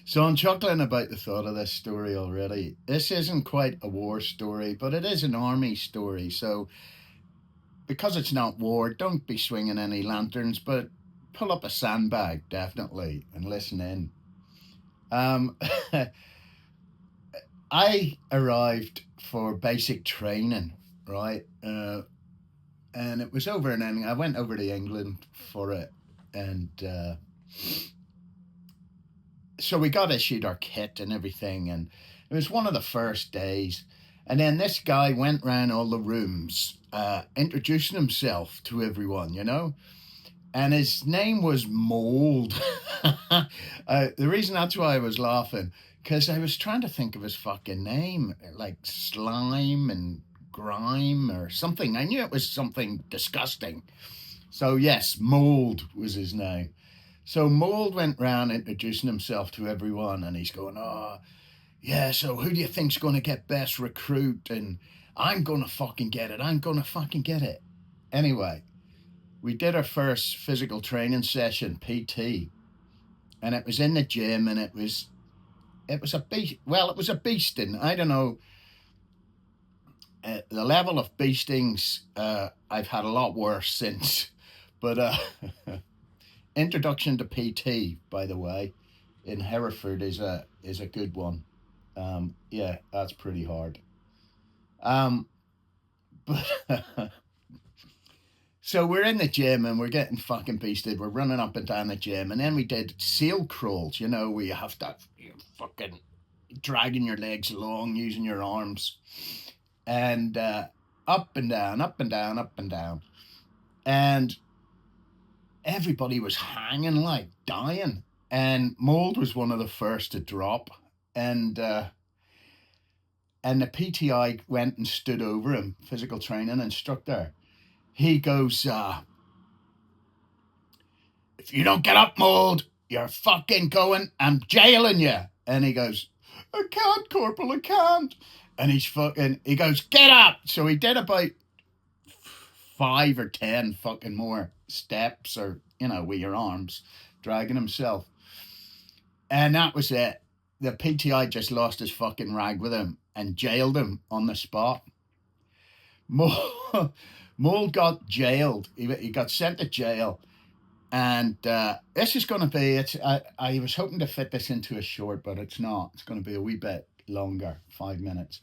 So I'm chuckling about the thought of this story already. This isn't quite a war story, but it is an army story. So because it's not war, don't be swinging any lanterns, but pull up a sandbag definitely and listen in. Um, I arrived for basic training, right? And it was over in England. I went over to England for it, and so we got issued our kit and everything, and it was one of the first days. And then this guy went round all the rooms, introducing himself to everyone, and his name was Mold. The reason that's why I was laughing, because I was trying to think of his fucking name, like Slime and Grime or something. I knew it was something disgusting. So, yes, Mold was his name. So Mold went round introducing himself to everyone, and he's going, "Oh, yeah, so who do you think's going to get best recruit? And I'm going to fucking get it. I'm going to fucking get it." Anyway, we did our first physical training session, PT, and it was in the gym, and it was a beast. Well, it was a beasting. I don't know. The level of beastings I've had a lot worse since, but introduction to PT, by the way, in Hereford is a good one. Yeah, that's pretty hard. Um, but so we're in the gym and we're getting fucking beasted. We're running up and down the gym, and then we did seal crawls. Where you have to fucking dragging your legs along using your arms, and up and down, up and down, up and down, and everybody was hanging like dying. And Mold was one of the first to drop, and the PTI went and stood over him, physical training instructor. He goes, "If you don't get up, Mold, you're fucking going. I'm jailing you." And he goes, "I can't, Corporal, I can't." And he goes, "Get up." So he did about 5 or 10 fucking more steps, or with your arms, dragging himself. And that was it. The PTI just lost his fucking rag with him and jailed him on the spot. Mole got jailed. He got sent to jail. And this is going to be, I was hoping to fit this into a short, but it's not. It's going to be a wee bit longer, 5 minutes.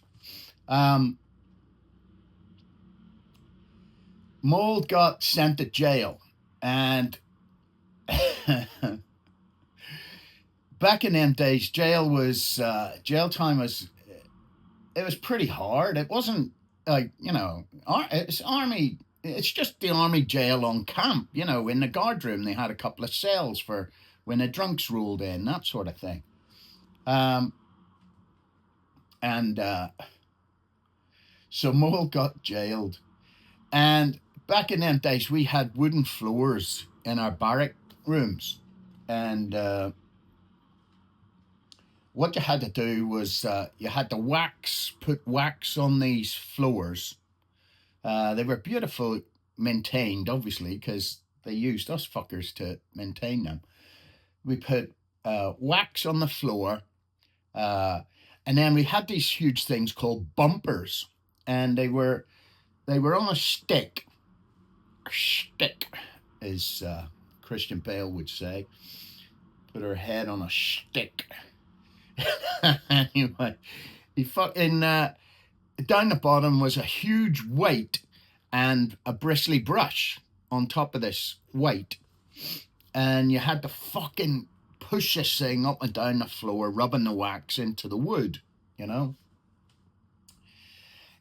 Mold got sent to jail. And back in them days, jail time was, it was pretty hard. It wasn't like, it's army. It's just the army jail on camp. In the guard room, they had a couple of cells for when the drunks rolled in, that sort of thing. And so Mole got jailed. And back in them days, we had wooden floors in our barrack rooms. And what you had to do was you had to put wax on these floors. They were beautifully maintained, obviously, because they used us fuckers to maintain them. We put wax on the floor, and then we had these huge things called bumpers, and they were on a stick. A stick, as Christian Bale would say. Put her head on a stick. Anyway, he fucking down the bottom was a huge weight and a bristly brush on top of this weight, and you had to fucking push this thing up and down the floor, rubbing the wax into the wood.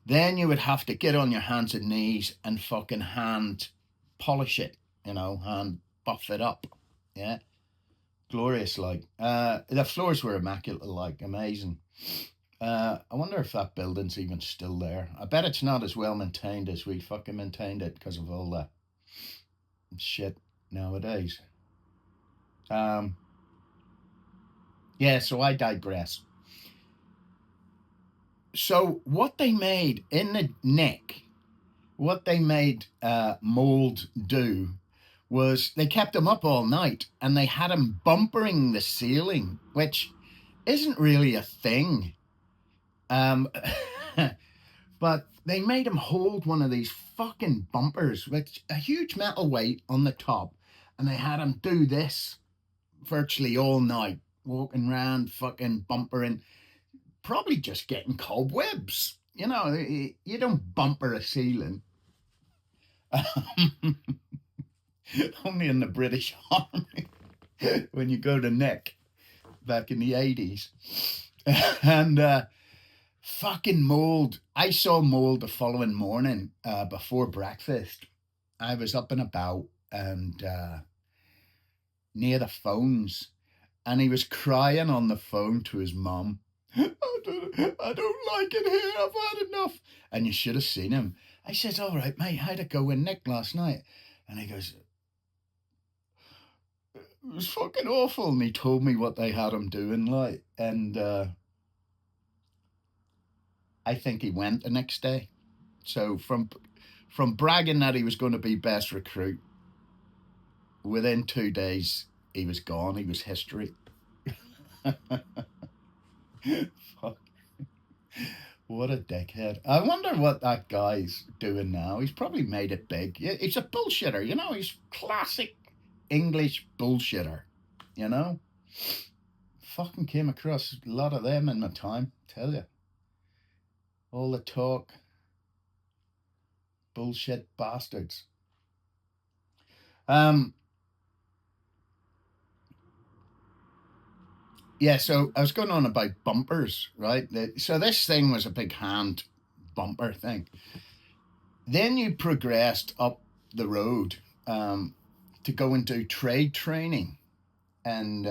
Then you would have to get on your hands and knees and fucking hand polish it, hand buff it up. Yeah, glorious. Like the floors were immaculate, like amazing. I wonder if that building's even still there. I bet it's not as well maintained as we fucking maintained it because of all that shit nowadays. Yeah, so I digress. So what they made in the neck, what they made Mold do was they kept him up all night and they had him bumpering the ceiling, which isn't really a thing. Um, but they made him hold one of these fucking bumpers with a huge metal weight on the top, and they had him do this virtually all night, walking around fucking bumpering, probably just getting cobwebs. You know, you don't bumper a ceiling. Only in the British Army when you go to Nick back in the 80s. And fucking mold. I saw mold the following morning before breakfast. I was up and about and near the phones, and he was crying on the phone to his mum. I don't like it here. I've had enough. And you should have seen him. I said, all right, mate, how'd it go with Nick last night? And he goes, it was fucking awful. And he told me what they had him doing, like, and I think he went the next day. So from bragging that he was going to be best recruit, within 2 days he was gone. He was history. Fuck. What a dickhead. I wonder what that guy's doing now. He's probably made it big. He's a bullshitter, you know. He's classic English bullshitter, you know. Fucking came across a lot of them in my time, tell you. All the talk. Bullshit bastards. Yeah, so I was going on about bumpers, right? So this thing was a big hand bumper thing. Then you progressed up the road to go and do trade training. And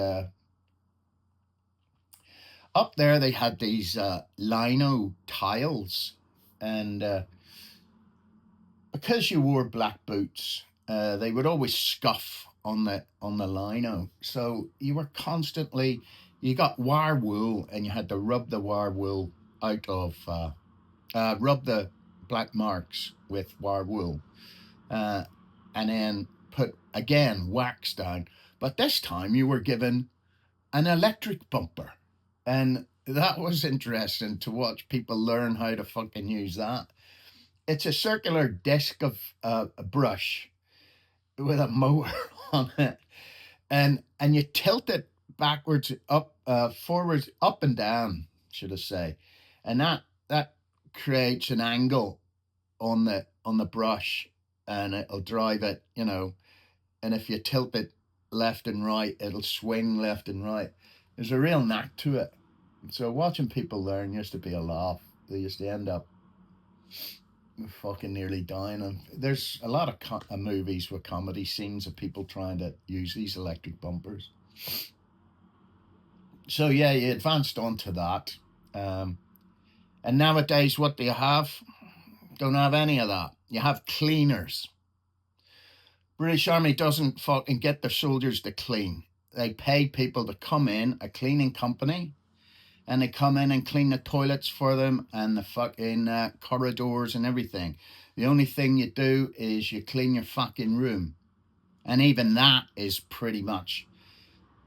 up there they had these lino tiles. And because you wore black boots, they would always scuff on the lino. So you were constantly... You got wire wool, and you had to rub the wire wool out of, rub the black marks with wire wool, and then put, again, wax down. But this time you were given an electric bumper, and that was interesting to watch people learn how to fucking use that. It's a circular disc of a brush with a mower on it, and you tilt it backwards, up, forwards, up and down, should I say, and that creates an angle on the brush, and it'll drive it, you know. And if you tilt it left and right, it'll swing left and right. There's a real knack to it. So watching people learn used to be a laugh. They used to end up fucking nearly dying. And there's a lot of movies with comedy scenes of people trying to use these electric bumpers. So yeah, you advanced on to that. And nowadays, what do you have? Don't have any of that. You have cleaners. British Army doesn't fucking get their soldiers to clean. They pay people to come in, a cleaning company, and they come in and clean the toilets for them and the fucking corridors and everything. The only thing you do is you clean your fucking room. And even that is pretty much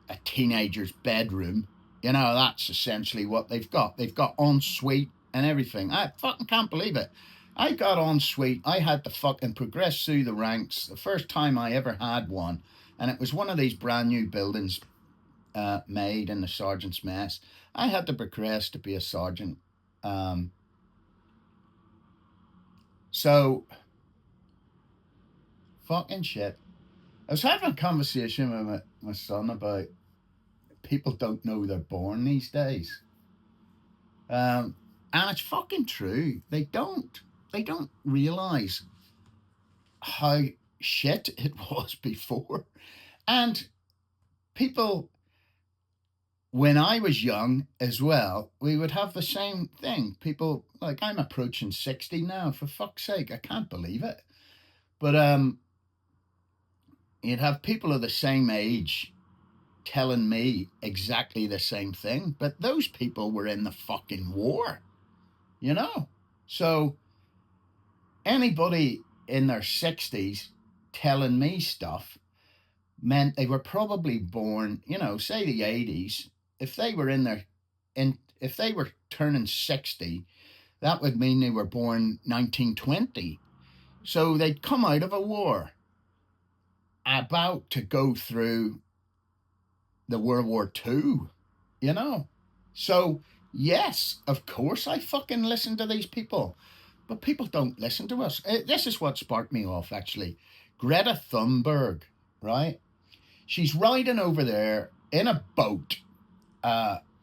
a teenager's bedroom. You know, that's essentially what they've got. They've got ensuite and everything. I fucking can't believe it. I got ensuite. I had to fucking progress through the ranks. The first time I ever had one. And it was one of these brand new buildings made in the sergeant's mess. I had to progress to be a sergeant. So, fucking shit. I was having a conversation with my son about people don't know they're born these days. And it's fucking true. They don't realise how shit it was before. And people, when I was young as well, we would have the same thing. People, like, I'm approaching 60 now, for fuck's sake, I can't believe it. But you'd have people of the same age telling me exactly the same thing, but those people were in the fucking war, you know? So anybody in their 60s telling me stuff meant they were probably born, say the 80s. If they were if they were turning 60, that would mean they were born 1920. So they'd come out of a war, about to go through the World War II, you know? So, yes, of course I fucking listen to these people, but people don't listen to us. This is what sparked me off, actually. Greta Thunberg, right? She's riding over there in a boat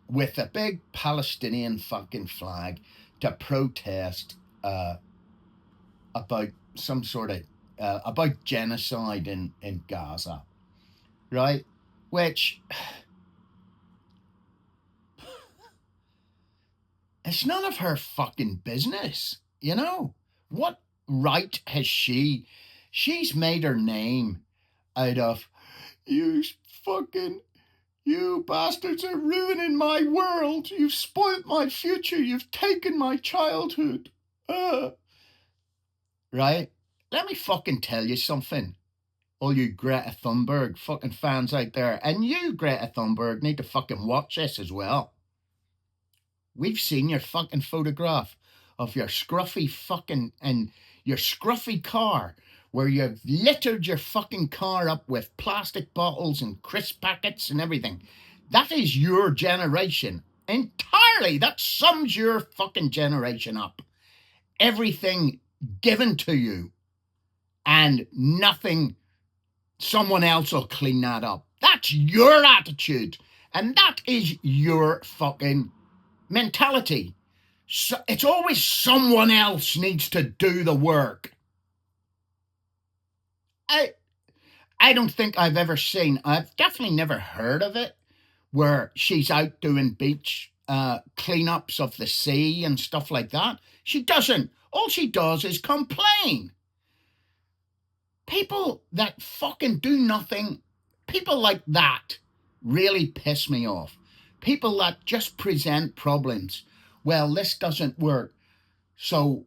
with a big Palestinian fucking flag to protest about some sort of about genocide in Gaza, right? Which it's none of her fucking business, What right has she? She's made her name out of you bastards are ruining my world. You've spoilt my future. You've taken my childhood. Right? Let me fucking tell you something. All you Greta Thunberg fucking fans out there, and you, Greta Thunberg, need to fucking watch this as well. We've seen your fucking photograph of your scruffy fucking and your scruffy car, where you've littered your fucking car up with plastic bottles and crisp packets and everything. That is your generation entirely. That sums your fucking generation up. Everything given to you and nothing. Someone else will clean that up. That's your attitude. And that is your fucking mentality. So it's always someone else needs to do the work. I don't think I've ever seen, I've definitely never heard of it, where she's out doing beach cleanups of the sea and stuff like that. She doesn't. All she does is complain. People that fucking do nothing, people like that really piss me off. People that just present problems. Well, this doesn't work, so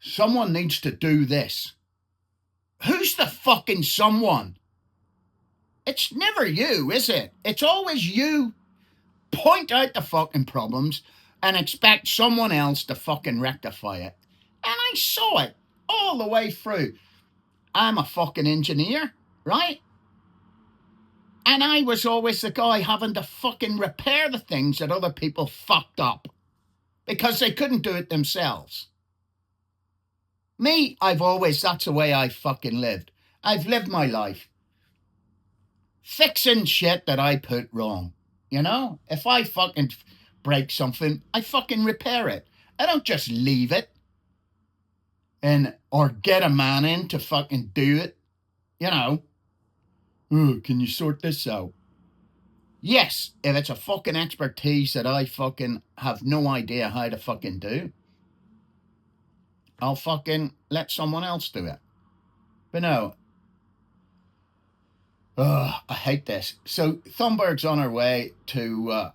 someone needs to do this. Who's the fucking someone? It's never you, is it? It's always you point out the fucking problems and expect someone else to fucking rectify it. And I saw it all the way through. I'm a fucking engineer, right? And I was always the guy having to fucking repair the things that other people fucked up because they couldn't do it themselves. Me, that's the way I fucking lived. I've lived my life fixing shit that I put wrong, If I fucking break something, I fucking repair it. I don't just leave it or get a man in to fucking do it, Oh, can you sort this out? Yes, if it's a fucking expertise that I fucking have no idea how to fucking do, I'll fucking let someone else do it. But no. I hate this. So Thunberg's on her way to...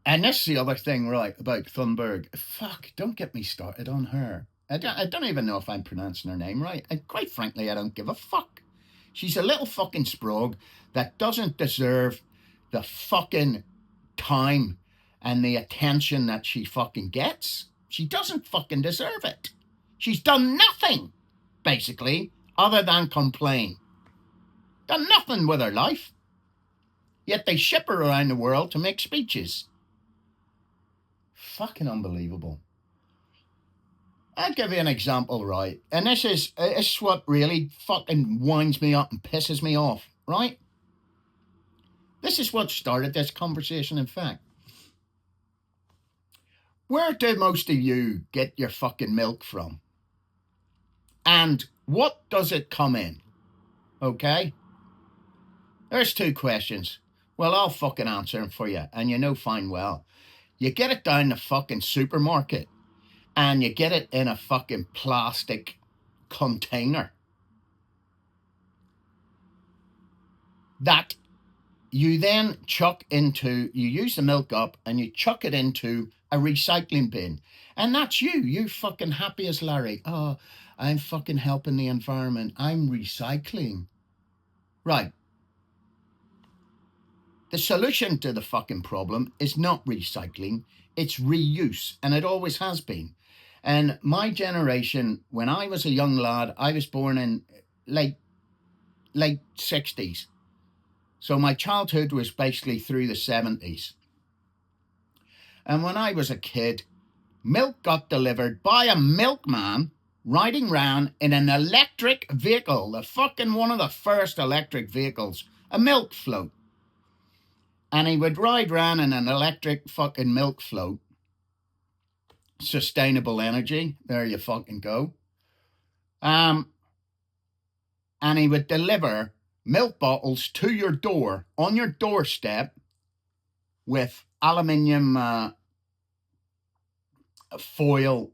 and this is the other thing, right, about Thunberg. Fuck, don't get me started on her. I don't even know if I'm pronouncing her name right. And quite frankly, I don't give a fuck. She's a little fucking sprog that doesn't deserve the fucking time and the attention that she fucking gets. She doesn't fucking deserve it. She's done nothing, basically, other than complain. Done nothing with her life. Yet they ship her around the world to make speeches. Fucking unbelievable. I'll give you an example, right? And this is what really fucking winds me up and pisses me off, right? This is what started this conversation, in fact. Where do most of you get your fucking milk from? And what does it come in? Okay? There's two questions. Well, I'll fucking answer them for you, and you know fine well. You get it down the fucking supermarket, and you get it in a fucking plastic container that you then you use the milk up and you chuck it into a recycling bin. And that's you fucking happy as Larry. Oh, I'm fucking helping the environment. I'm recycling. Right. The solution to the fucking problem is not recycling, it's reuse, and it always has been. And my generation, when I was a young lad, I was born in late 60s. So my childhood was basically through the 70s. And when I was a kid, milk got delivered by a milkman riding round in an electric vehicle, the fucking one of the first electric vehicles, a milk float. And he would ride round in an electric fucking milk float. Sustainable energy, there you fucking go. And he would deliver milk bottles to your door, on your doorstep, with aluminium foil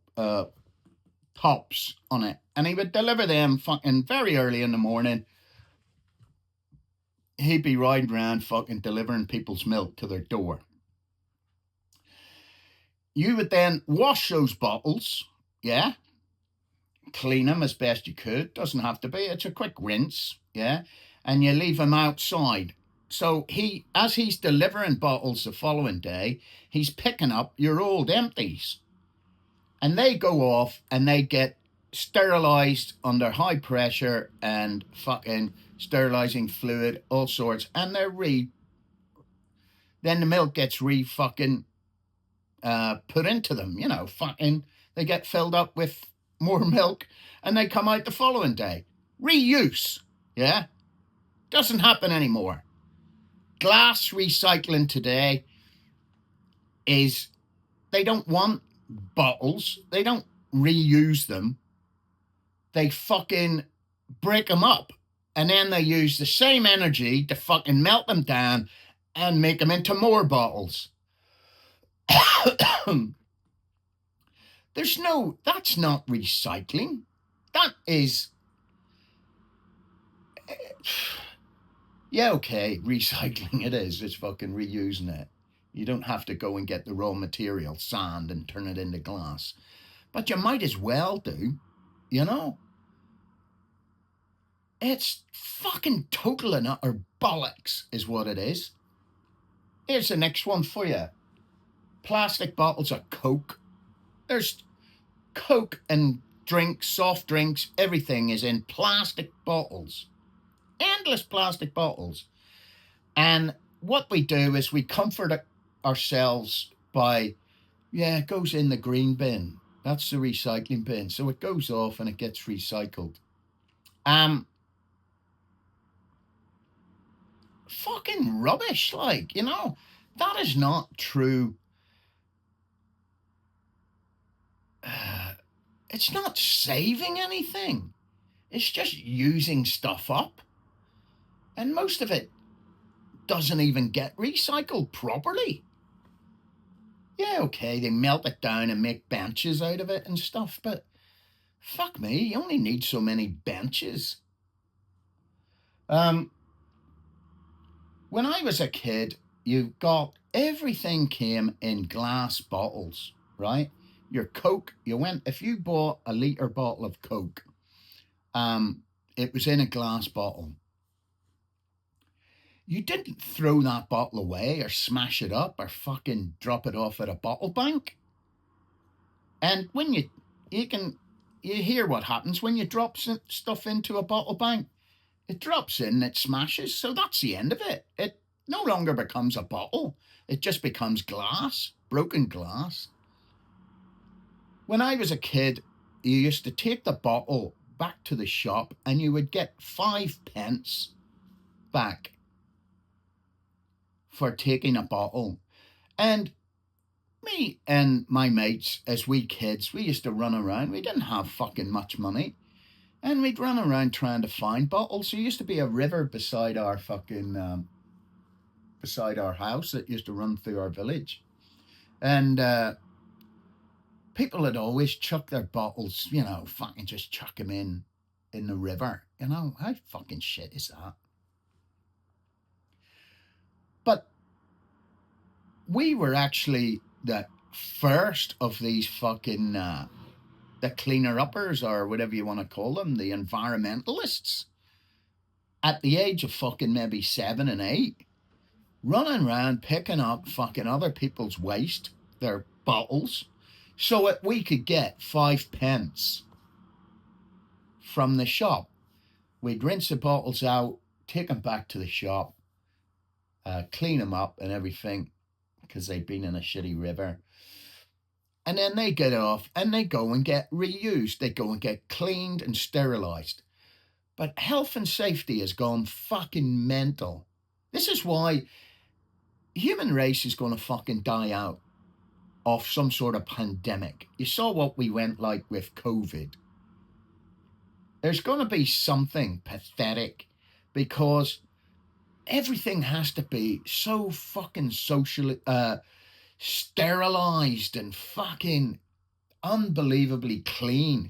tops on it. And he would deliver them fucking very early in the morning. He'd be riding around fucking delivering people's milk to their door. You would then wash those bottles, yeah? Clean them as best you could. Doesn't have to be. It's a quick rinse, yeah? And you leave them outside. So as he's delivering bottles the following day, he's picking up your old empties. And they go off and they get sterilized under high pressure and fucking sterilizing fluid, all sorts. And then the milk gets fucking put into them, you know, fucking, they get filled up with more milk and they come out the following day. Reuse, yeah? Doesn't happen anymore. Glass recycling today is, they don't want bottles, they don't reuse them, they fucking break them up and then they use the same energy to fucking melt them down and make them into more bottles. That's not recycling. That is, yeah, okay, recycling it is. It's fucking reusing it. You don't have to go and get the raw material, sand, and turn it into glass. But you might as well do, you know? It's fucking total and utter bollocks is what it is. Here's the next one for you. Plastic bottles of Coke. There's Coke and drinks, soft drinks, everything is in plastic bottles. Endless plastic bottles. And what we do is we comfort ourselves by, yeah, it goes in the green bin. That's the recycling bin. So it goes off and it gets recycled. Fucking rubbish, like, you know, that is not true. It's not saving anything. It's just using stuff up. And most of it doesn't even get recycled properly. Yeah, okay, they melt it down and make benches out of it and stuff, but fuck me, you only need so many benches. When I was a kid, everything came in glass bottles, right? Your Coke, if you bought a litre bottle of Coke, it was in a glass bottle. You didn't throw that bottle away or smash it up or fucking drop it off at a bottle bank. And when you hear what happens when you drop stuff into a bottle bank. It drops in, it smashes, so that's the end of it. It no longer becomes a bottle. It just becomes glass, broken glass. When I was a kid, you used to take the bottle back to the shop and you would get 5 pence back for taking a bottle. And me and my mates, as we kids, we used to run around. We didn't have fucking much money. And we'd run around trying to find bottles. There used to be a river beside our fucking, beside our house that used to run through our village. And people had always chuck their bottles, you know, fucking just chuck them in the river. You know, how fucking shit is that? But we were actually the first of these fucking, the the cleaner uppers or whatever you want to call them, the environmentalists, at the age of fucking maybe 7 and 8, running around picking up fucking other people's waste, their bottles, so that we could get 5 pence from the shop. We'd rinse the bottles out, take them back to the shop, clean them up and everything, because they'd been in a shitty river. And then they get off and they go and get reused. They go and get cleaned and sterilised. But health and safety has gone fucking mental. This is why human race is going to fucking die out of some sort of pandemic. You saw what we went like with COVID. There's going to be something pathetic because everything has to be so fucking socially sterilized and fucking unbelievably clean.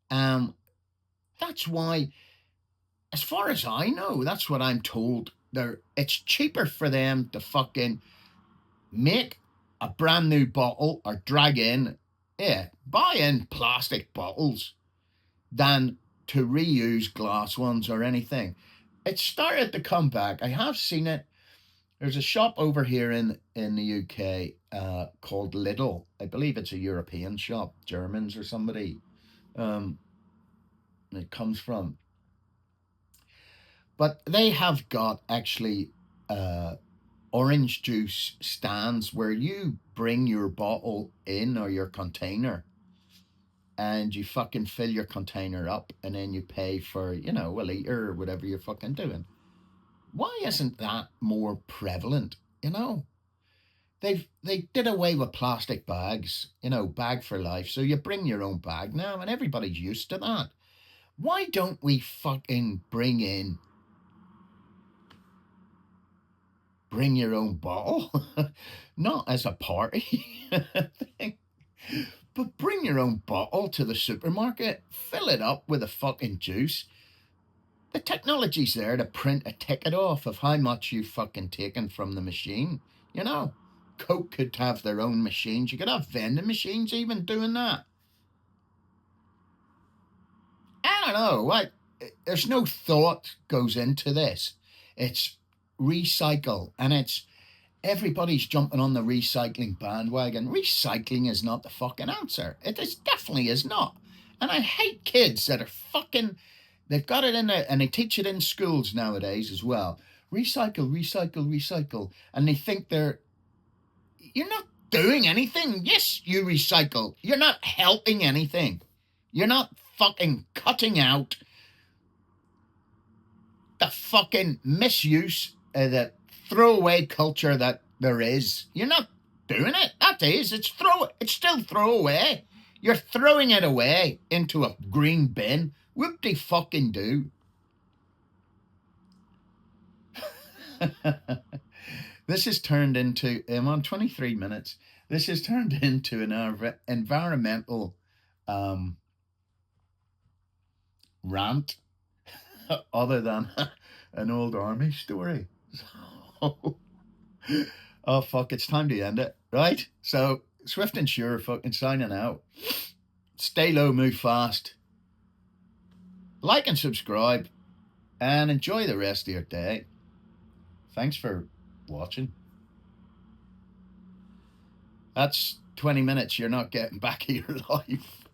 That's why, as far as I know, that's what I'm told. It's cheaper for them to fucking make a brand new bottle or buy in plastic bottles than to reuse glass ones or anything. It started to come back. I have seen it. There's a shop over here in the UK called Lidl. I believe it's a European shop, Germans or somebody it comes from. But they have got actually orange juice stands where you bring your bottle in or your container and you fucking fill your container up and then you pay for, a litre or whatever you're fucking doing. Why isn't that more prevalent? They did away with plastic bags, bag for life. So you bring your own bag now and everybody's used to that. Why don't we fucking bring your own bottle? Not as a party thing, but bring your own bottle to the supermarket, fill it up with a fucking juice. The technology's there to print a ticket off of how much you've fucking taken from the machine. Coke could have their own machines. You could have vending machines even doing that. I don't know. There's no thought goes into this. It's recycle, and everybody's jumping on the recycling bandwagon. Recycling is not the fucking answer. It definitely is not. And I hate kids that are fucking... They've got it in there, and they teach it in schools nowadays as well. Recycle, recycle, recycle. And they think you're not doing anything. Yes, you recycle. You're not helping anything. You're not fucking cutting out the fucking misuse, the throwaway culture that there is. You're not doing it. It's still throwaway. You're throwing it away into a green bin. Whoop-de-fucking-do. This has turned into, I'm on 23 minutes. This has turned into an environmental rant other than an old army story. So, oh, fuck, it's time to end it, right? So, Swift and Sure fucking signing out. Stay low, move fast. Like and subscribe, and enjoy the rest of your day. Thanks for watching. That's 20 minutes you're not getting back of your life.